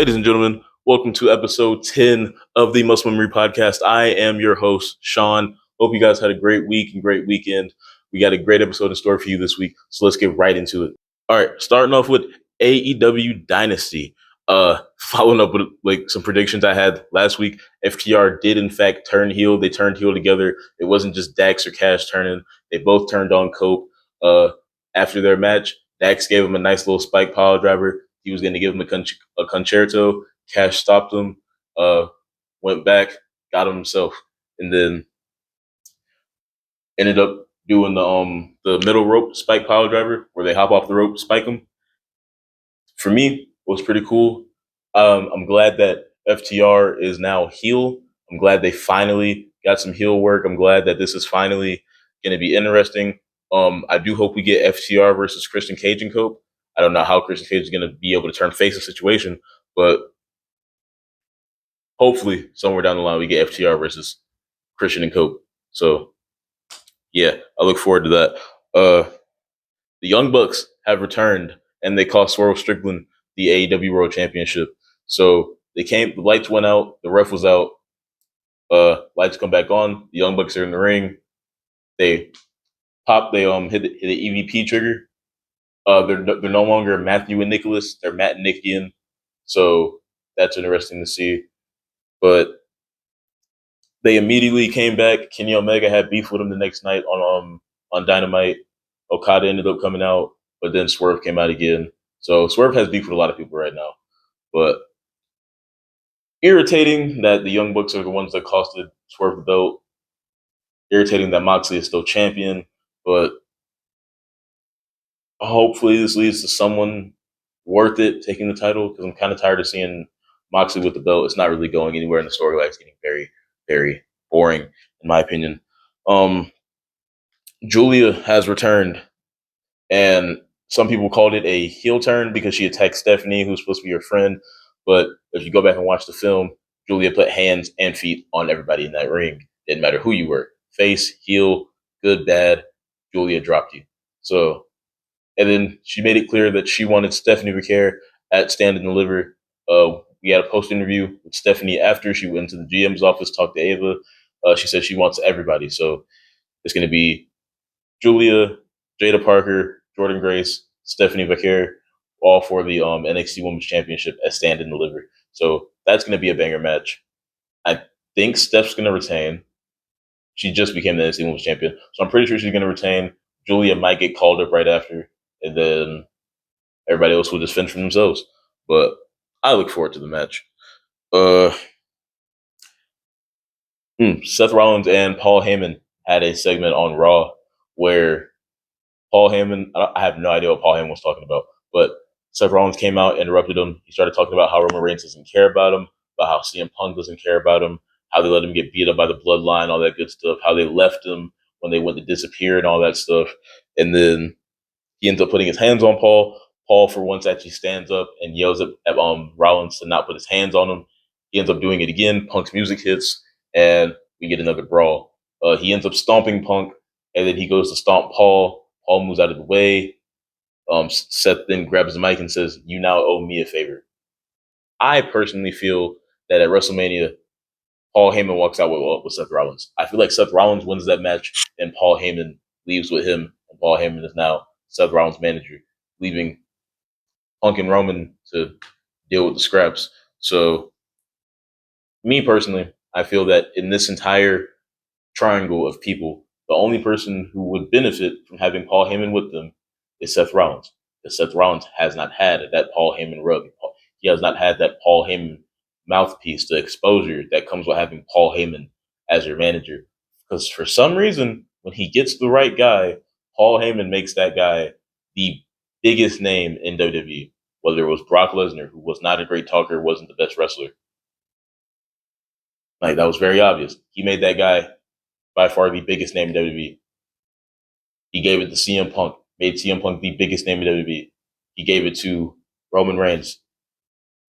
Ladies and gentlemen, welcome to episode 10 of the Muscle Memory Podcast. I am your host, Sean. Hope you guys had a great week and great weekend. We got a great episode in store for you this week, so let's get right into it. All right, starting off with AEW Dynasty. Following up with some predictions I had last week, FTR did in fact turn heel. They turned heel together. It wasn't just Dax or Cash turning. They both turned on Cope. After their match, Dax gave him a nice little spike pile driver. He was going to give him a concerto. Cash stopped him, went back, got him himself, and then ended up doing the middle rope spike pile driver where they hop off the rope, spike him. For me, it was pretty cool. I'm glad that FTR is now heel. I'm glad they finally got some heel work. I'm glad that this is finally going to be interesting. I do hope we get FTR versus Christian Cage and Cope. I don't know how Christian Cage is going to be able to turn face the situation, but hopefully somewhere down the line we get FTR versus Christian and Cope. So, yeah, I look forward to that. The Young Bucks have returned, and they cost Swerve Strickland the AEW World Championship. So they came, the lights went out, the ref was out, lights come back on, the Young Bucks are in the ring. They hit the EVP trigger. They're no longer Matthew and Nicholas, they're Matt and Nick again. So that's interesting to see. But they immediately came back. Kenny Omega had beef with him the next night on Dynamite. Okada ended up coming out, but then Swerve came out again. So Swerve has beef with a lot of people right now. But irritating that the Young Bucks are the ones that costed Swerve the belt. Irritating that Moxley is still champion. But hopefully this leads to someone worth it taking the title, because I'm kind of tired of seeing Moxley with the belt. It's not really going anywhere, and the storyline is getting very, very boring, in my opinion. Julia has returned, and some people called it a heel turn because she attacked Stephanie, who's supposed to be her friend. But if you go back and watch the film, Julia put hands and feet on everybody in that ring. Didn't matter who you were. Face, heel, good, bad, Julia dropped you. So, and then she made it clear that she wanted Stephanie Ricker at Stand and Deliver. We had a post-interview with Stephanie after she went to the GM's office, talked to Ava. She said she wants everybody. So it's going to be Julia, Jada Parker, Jordan Grace, Stephanie Ricker, all for the NXT Women's Championship at Stand and Deliver. So that's going to be a banger match. I think Steph's going to retain. She just became the NXT Women's Champion. So I'm pretty sure she's going to retain. Julia might get called up right after, and then everybody else will just fend for themselves. But I look forward to the match. Seth Rollins and Paul Heyman had a segment on Raw where Paul Heyman, I have no idea what Paul Heyman was talking about, but Seth Rollins came out, interrupted him. He started talking about how Roman Reigns doesn't care about him, about how CM Punk doesn't care about him, how they let him get beat up by the Bloodline, all that good stuff, how they left him when they went to disappear and all that stuff. And then he ends up putting his hands on Paul. Paul, for once, actually stands up and yells at Rollins to not put his hands on him. He ends up doing it again. Punk's music hits, and we get another brawl. He ends up stomping Punk, and then he goes to stomp Paul. Paul moves out of the way. Seth then grabs the mic and says, "You now owe me a favor." I personally feel that at WrestleMania, Paul Heyman walks out with Seth Rollins. I feel like Seth Rollins wins that match, and Paul Heyman leaves with him. And Paul Heyman is now Seth Rollins' manager, leaving Punk and Roman to deal with the scraps. So, me personally, I feel that in this entire triangle of people, the only person who would benefit from having Paul Heyman with them is Seth Rollins. Because Seth Rollins has not had that Paul Heyman rub. He has not had that Paul Heyman mouthpiece, the exposure that comes with having Paul Heyman as your manager. Because for some reason, when he gets the right guy, Paul Heyman makes that guy the biggest name in WWE. Whether it was Brock Lesnar, who was not a great talker, wasn't the best wrestler. Like, that was very obvious. He made that guy by far the biggest name in WWE. He gave it to CM Punk, made CM Punk the biggest name in WWE. He gave it to Roman Reigns,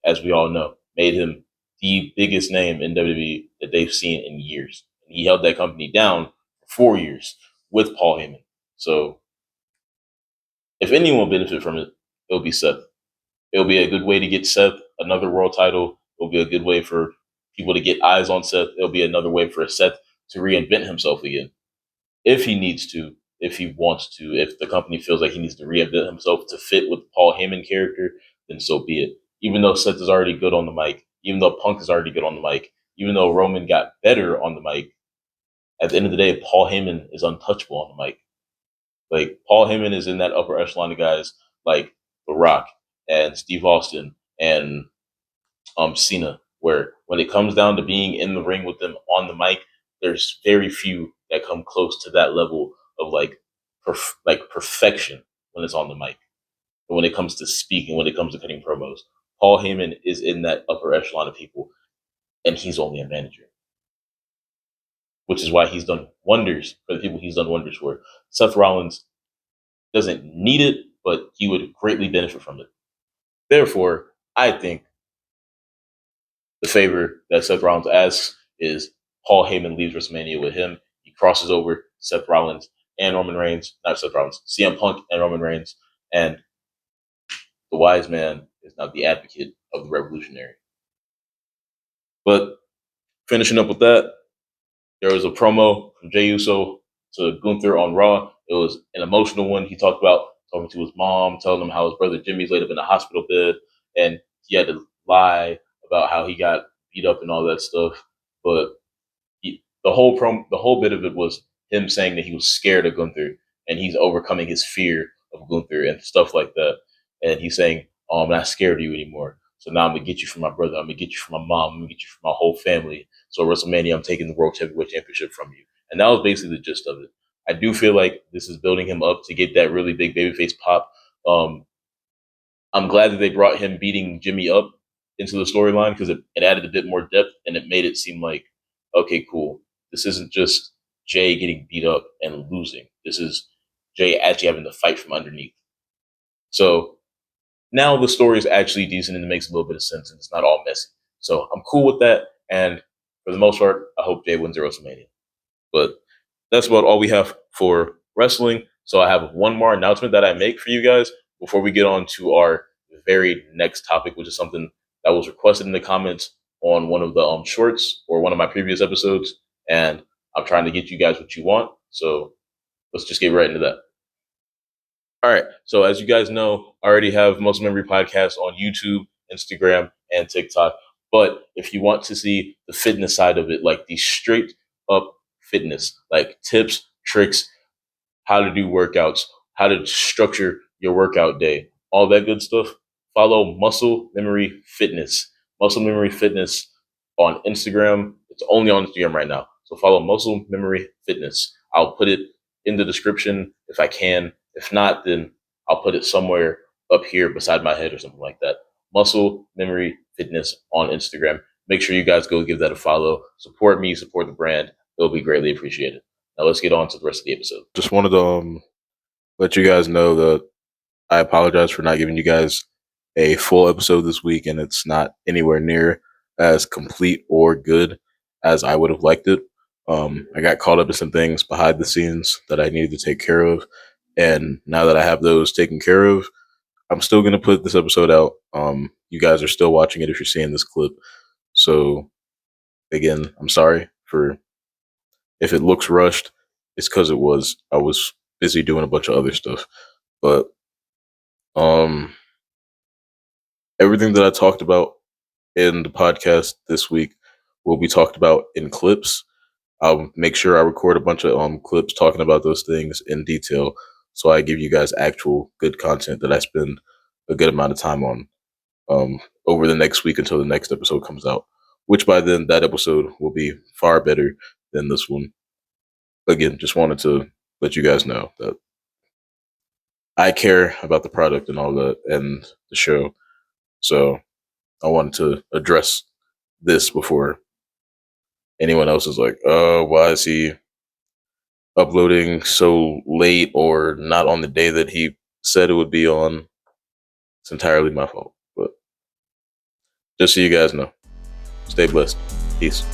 as we all know, made him the biggest name in WWE that they've seen in years. And he held that company down for 4 years with Paul Heyman. So if anyone will benefit from it, it'll be Seth. It'll be a good way to get Seth another world title. It'll be a good way for people to get eyes on Seth. It'll be another way for Seth to reinvent himself again. If he needs to, if he wants to, if the company feels like he needs to reinvent himself to fit with Paul Heyman character, then so be it. Even though Seth is already good on the mic, even though Punk is already good on the mic, even though Roman got better on the mic, at the end of the day, Paul Heyman is untouchable on the mic. Like Paul Heyman is in that upper echelon of guys like The Rock and Steve Austin and Cena, where when it comes down to being in the ring with them on the mic, there's very few that come close to that level of like perfection when it's on the mic. But when it comes to speaking, when it comes to cutting promos, Paul Heyman is in that upper echelon of people, and he's only a manager, which is why he's done wonders for the people he's done wonders for. Seth Rollins doesn't need it, but he would greatly benefit from it. Therefore, I think the favor that Seth Rollins asks is Paul Heyman leaves WrestleMania with him. He crosses over Seth Rollins and Roman Reigns, not Seth Rollins, CM Punk and Roman Reigns, and the wise man is now the advocate of the revolutionary. But finishing up with that, there was a promo from Jey Uso to Gunther on Raw. It was an emotional one. He talked about talking to his mom, telling him how his brother Jimmy's laid up in a hospital bed, and he had to lie about how he got beat up and all that stuff. But the whole bit of it was him saying that he was scared of Gunther and he's overcoming his fear of Gunther and stuff like that. And he's saying, "Oh, I'm not scared of you anymore. So now I'm gonna get you from my brother. I'm gonna get you from my mom. I'm gonna get you from my whole family. So WrestleMania, I'm taking the World Heavyweight Championship from you." And that was basically the gist of it. I do feel like this is building him up to get that really big babyface pop. I'm glad that they brought him beating Jimmy up into the storyline because it added a bit more depth and it made it seem like, okay, cool. This isn't just Jay getting beat up and losing. This is Jay actually having to fight from underneath. So now the story is actually decent and it makes a little bit of sense and it's not all messy. So I'm cool with that. And for the most part, I hope Jay wins at WrestleMania. But that's about all we have for wrestling. So I have one more announcement that I make for you guys before we get on to our very next topic, which is something that was requested in the comments on one of the shorts or one of my previous episodes. And I'm trying to get you guys what you want. So let's just get right into that. All right. So as you guys know, I already have Muscle Memory Podcast on YouTube, Instagram, and TikTok. But if you want to see the fitness side of it, like the straight up fitness, like tips, tricks, how to do workouts, how to structure your workout day, all that good stuff, follow Muscle Memory Fitness. Muscle Memory Fitness on Instagram. It's only on Instagram right now. So follow Muscle Memory Fitness. I'll put it in the description if I can. If not, then I'll put it somewhere up here beside my head or something like that. Muscle Memory Fitness on Instagram. Make sure you guys go give that a follow. Support me, support the brand. It'll be greatly appreciated. Now let's get on to the rest of the episode. Just wanted to let you guys know that I apologize for not giving you guys a full episode this week, and it's not anywhere near as complete or good as I would have liked it. I got caught up in some things behind the scenes that I needed to take care of, and now that I have those taken care of, I'm still going to put this episode out. You guys are still watching it if you're seeing this clip. So, again, I'm sorry for if it looks rushed. It's because I was busy doing a bunch of other stuff. But everything that I talked about in the podcast this week will be talked about in clips. I'll make sure I record a bunch of clips talking about those things in detail, so I give you guys actual good content that I spend a good amount of time on over the next week until the next episode comes out, which by then that episode will be far better than this one. Again, just wanted to let you guys know that I care about the product and all that and the show. So I wanted to address this before anyone else is like, why is he uploading so late or not on the day that he said it would be on? It's entirely my fault. But just so you guys know, stay blessed. Peace.